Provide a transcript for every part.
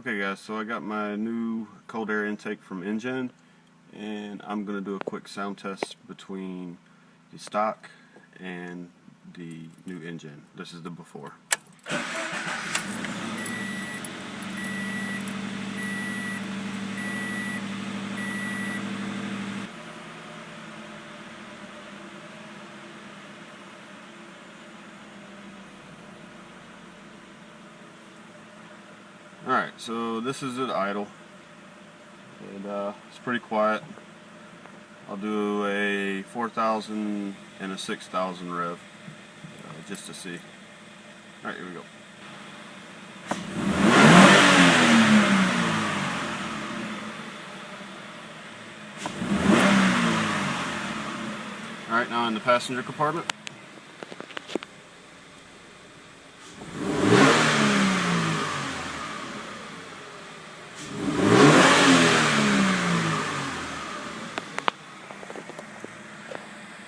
Okay guys, so I got my new cold air intake from Injen, and I'm going to do a quick sound test between the stock and the new Injen. This is the before. Alright, so this is at idle, and it's pretty quiet. I'll do a 4,000 and a 6,000 rev, just to see. Alright, here we go. Alright, now in the passenger compartment.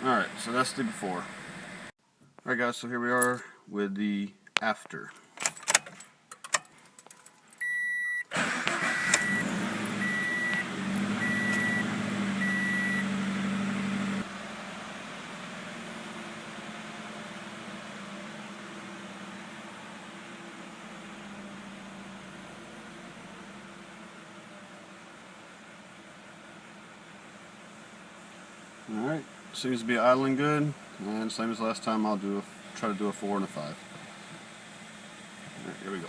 Alright, so that's the before. Alright guys, so here we are with the after. Alright, seems to be idling good, and same as last time, I'll try to do a 4 and a 5. Alright, here we go.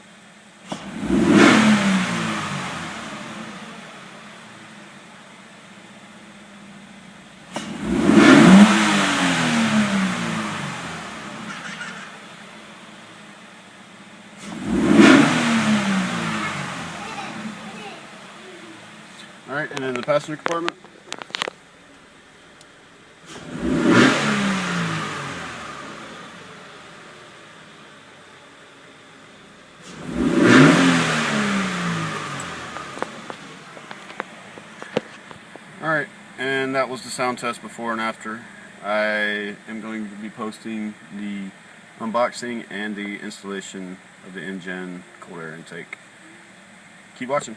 Alright, and in the passenger compartment. Alright, and that was the sound test before and after. I am going to be posting the unboxing and the installation of the Injen cold air intake. Keep watching.